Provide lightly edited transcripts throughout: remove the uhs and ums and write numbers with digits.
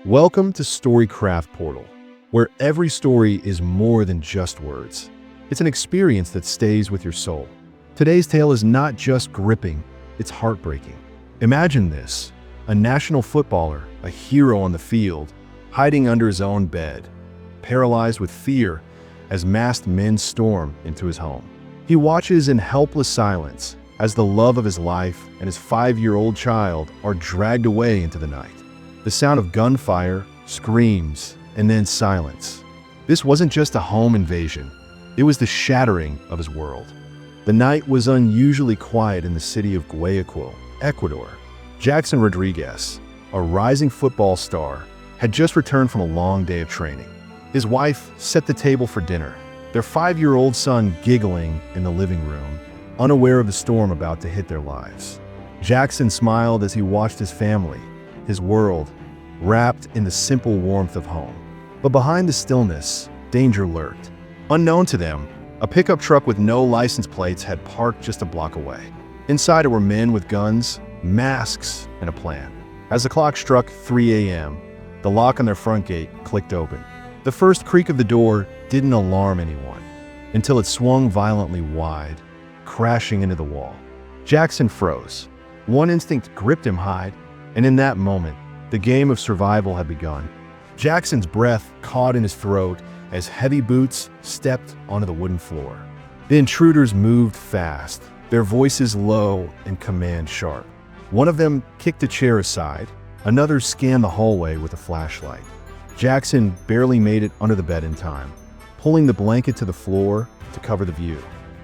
Welcome to Storycraft Portal, where every story is more than just words. It's an experience that stays with your soul. Today's tale is not just gripping, it's heartbreaking. Imagine this: a national footballer, a hero on the field, hiding under his own bed, paralyzed with fear as masked men storm into his home. He watches in helpless silence as the love of his life and his 5-year-old child are dragged away into the night. The sound of gunfire, screams, and then silence. This wasn't just a home invasion, it was the shattering of his world. The night was unusually quiet in the city of Guayaquil, Ecuador. Jackson Rodriguez, a rising football star, had just returned from a long day of training. His wife set the table for dinner, their 5-year-old son giggling in the living room, unaware of the storm about to hit their lives. Jackson smiled as he watched his family, his world, wrapped in the simple warmth of home. But behind the stillness, danger lurked. Unknown to them, a pickup truck with no license plates had parked just a block away. Inside were men with guns, masks, and a plan. As the clock struck 3 a.m., the lock on their front gate clicked open. The first creak of the door didn't alarm anyone, until it swung violently wide, crashing into the wall. Jackson froze. One instinct gripped him hide, and in that moment, the game of survival had begun. Jackson's breath caught in his throat as heavy boots stepped onto the wooden floor. The intruders moved fast, their voices low and command sharp. One of them kicked a chair aside, another scanned the hallway with a flashlight. Jackson barely made it under the bed in time, pulling the blanket to the floor to cover the view.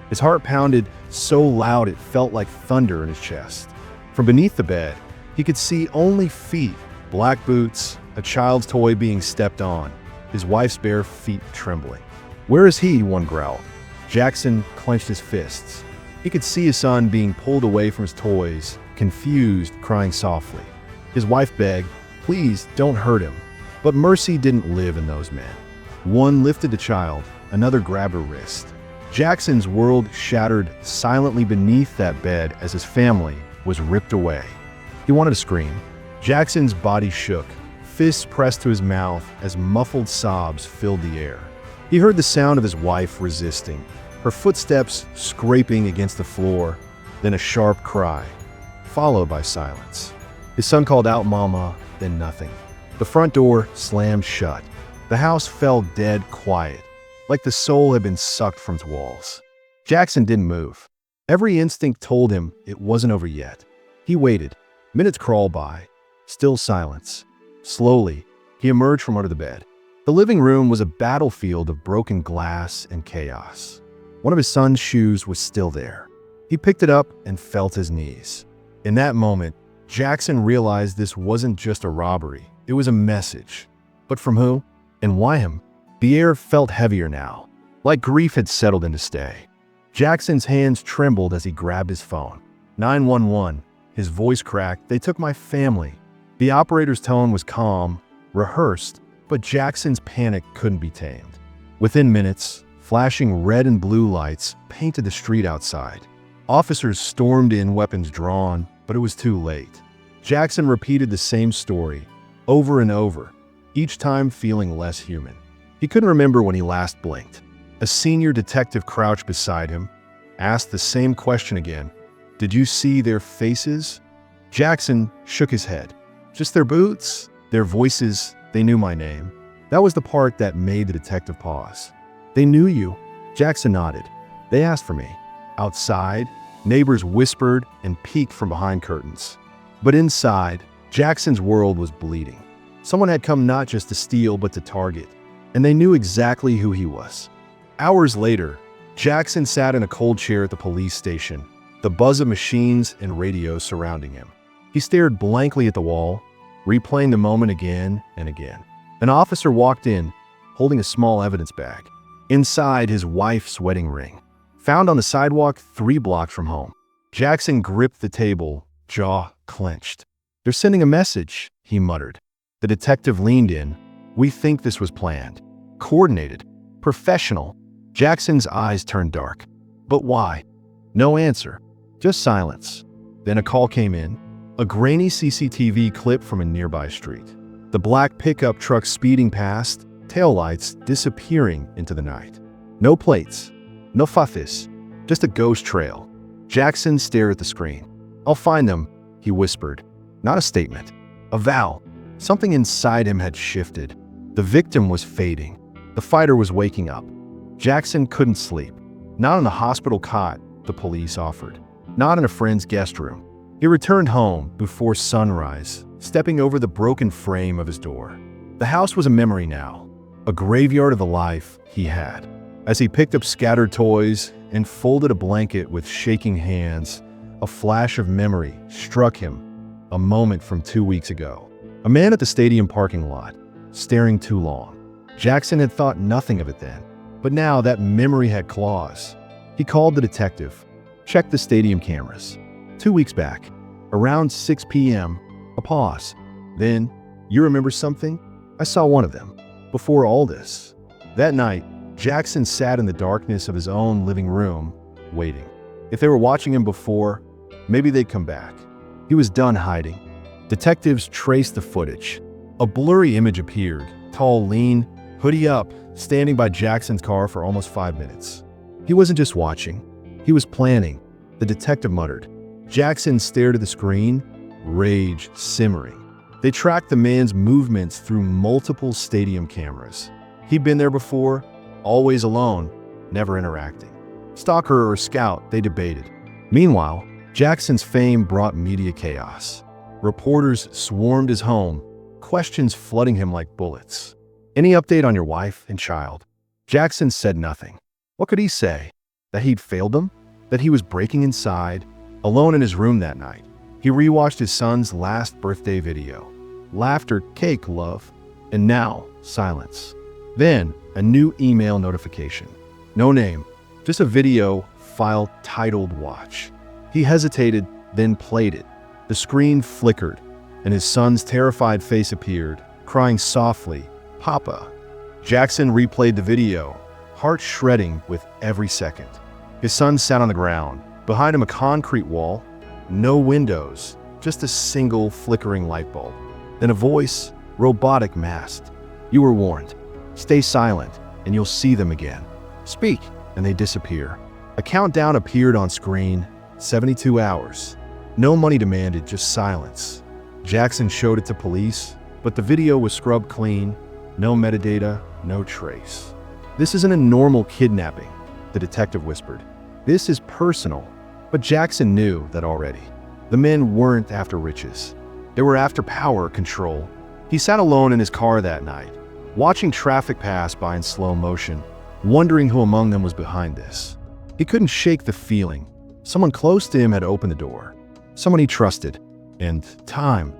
His heart pounded so loud it felt like thunder in his chest. From beneath the bed, he could see only feet, black boots, a child's toy being stepped on, his wife's bare feet trembling. "Where is he?" one growled. Jackson clenched his fists. He could see his son being pulled away from his toys, confused, crying softly. His wife begged, "Please, don't hurt him." But mercy didn't live in those men. One lifted the child, another grabbed her wrist. Jackson's world shattered silently beneath that bed as his family was ripped away. He wanted to scream. Jackson's body shook, fists pressed to his mouth as muffled sobs filled the air. He heard the sound of his wife resisting, her footsteps scraping against the floor, then a sharp cry, followed by silence. His son called out, "Mama," then nothing. The front door slammed shut. The house fell dead quiet, like the soul had been sucked from its walls. Jackson didn't move. Every instinct told him it wasn't over yet. He waited. Minutes crawled by. Still silence. Slowly, he emerged from under the bed. The living room was a battlefield of broken glass and chaos. One of his son's shoes was still there. He picked it up and felt his knees. In that moment, Jackson realized this wasn't just a robbery. It was a message. But from who? And why him? The air felt heavier now, like grief had settled in to stay. Jackson's hands trembled as he grabbed his phone. 911. His voice cracked. "They took my family." The operator's tone was calm, rehearsed, but Jackson's panic couldn't be tamed. Within minutes, flashing red and blue lights painted the street outside. Officers stormed in, weapons drawn, but it was too late. Jackson repeated the same story, over and over, each time feeling less human. He couldn't remember when he last blinked. A senior detective crouched beside him, asked the same question again. "Did you see their faces?" Jackson shook his head. "Just their boots, their voices, they knew my name." That was the part that made the detective pause. "They knew you?" Jackson nodded. "They asked for me." Outside, neighbors whispered and peeked from behind curtains. But inside, Jackson's world was bleeding. Someone had come not just to steal, but to target, and they knew exactly who he was. Hours later, Jackson sat in a cold chair at the police station, the buzz of machines and radios surrounding him. He stared blankly at the wall, replaying the moment again and again. An officer walked in, holding a small evidence bag. Inside, his wife's wedding ring, found on the sidewalk 3 blocks from home. Jackson gripped the table, jaw clenched. "They're sending a message," he muttered. The detective leaned in. "We think this was planned, coordinated, professional." Jackson's eyes turned dark. "But why?" No answer, just silence. Then a call came in, a grainy CCTV clip from a nearby street. The black pickup truck speeding past, taillights disappearing into the night. No plates, no fuffis, just a ghost trail. Jackson stared at the screen. "I'll find them," he whispered. Not a statement, a vow. Something inside him had shifted. The victim was fading. The fighter was waking up. Jackson couldn't sleep. Not on the hospital cot the police offered. Not in a friend's guest room. He returned home before sunrise, stepping over the broken frame of his door. The house was a memory now, a graveyard of the life he had. As he picked up scattered toys and folded a blanket with shaking hands, a flash of memory struck him. A moment from 2 weeks ago. A man at the stadium parking lot, staring too long. Jackson had thought nothing of it then, but now that memory had claws. He called the detective, checked the stadium cameras. 2 weeks back, around 6 p.m., a pause. Then, "You remember something? I saw one of them. Before all this." That night, Jackson sat in the darkness of his own living room, waiting. If they were watching him before, maybe they'd come back. He was done hiding. Detectives traced the footage. A blurry image appeared, tall, lean, hoodie up, standing by Jackson's car for almost 5 minutes. He wasn't just watching, he was planning, the detective muttered. Jackson stared at the screen, rage simmering. They tracked the man's movements through multiple stadium cameras. He'd been there before, always alone, never interacting. Stalker or scout, they debated. Meanwhile, Jackson's fame brought media chaos. Reporters swarmed his home, questions flooding him like bullets. "Any update on your wife and child?" Jackson said nothing. What could he say? That he'd failed them? That he was breaking inside, alone in his room that night? He rewatched his son's last birthday video. Laughter, cake, love, and now silence. Then, a new email notification. No name, just a video file titled "Watch." He hesitated, then played it. The screen flickered, and his son's terrified face appeared, crying softly, "Papa." Jackson replayed the video, heart shredding with every second. His son sat on the ground, behind him a concrete wall, no windows, just a single flickering light bulb. Then a voice, robotic, masked. "You were warned. Stay silent, and you'll see them again. Speak," and they disappear. A countdown appeared on screen, 72 hours. No money demanded, just silence. Jackson showed it to police, but the video was scrubbed clean, no metadata, no trace. "This isn't a normal kidnapping," the detective whispered. "This is personal." But Jackson knew that already. The men weren't after riches. They were after power, control. He sat alone in his car that night, watching traffic pass by in slow motion, wondering who among them was behind this. He couldn't shake the feeling. Someone close to him had opened the door. Someone he trusted. And time.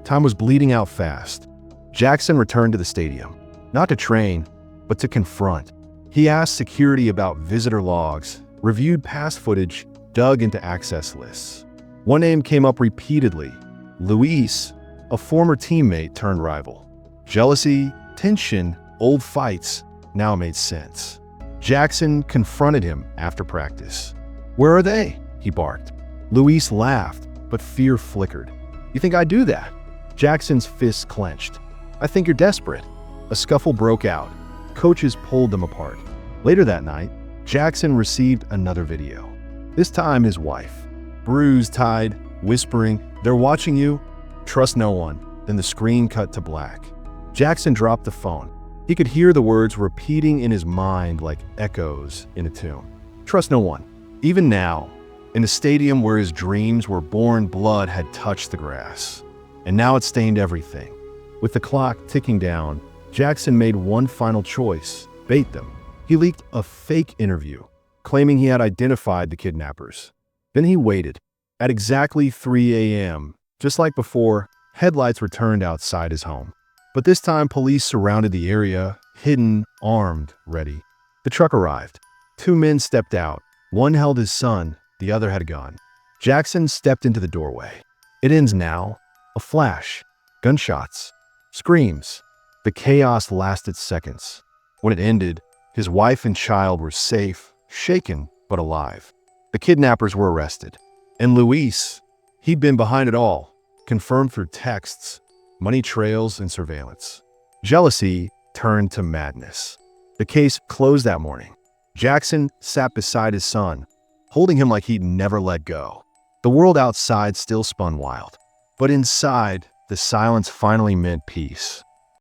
Time was bleeding out fast. Jackson returned to the stadium. Not to train, but to confront. He asked security about visitor logs, reviewed past footage, dug into access lists. One name came up repeatedly. Luis, a former teammate turned rival. Jealousy, tension, old fights now made sense. Jackson confronted him after practice. "Where are they?" he barked. Luis laughed, but fear flickered. "You think I'd do that?" Jackson's fists clenched. "I think you're desperate." A scuffle broke out. Coaches pulled them apart. Later that night, Jackson received another video. This time his wife. Bruised, tied, whispering, "They're watching you. Trust no one." Then the screen cut to black. Jackson dropped the phone. He could hear the words repeating in his mind like echoes in a tomb. Trust no one. Even now, in the stadium where his dreams were born, blood had touched the grass. And now it stained everything. With the clock ticking down, Jackson made one final choice: bait them. He leaked a fake interview, claiming he had identified the kidnappers. Then he waited. At exactly 3 a.m., just like before, headlights were turned outside his home. But this time, police surrounded the area, hidden, armed, ready. The truck arrived. 2 men stepped out. One held his son, the other had a gun. Jackson stepped into the doorway. It ends now. A flash. Gunshots. Screams. The chaos lasted seconds. When it ended, his wife and child were safe, shaken, but alive. The kidnappers were arrested. And Luis, he'd been behind it all, confirmed through texts. money trails, and surveillance. Jealousy turned to madness. The case closed that morning. Jackson sat beside his son, holding him like he'd never let go. The world outside still spun wild, but inside, the silence finally meant peace.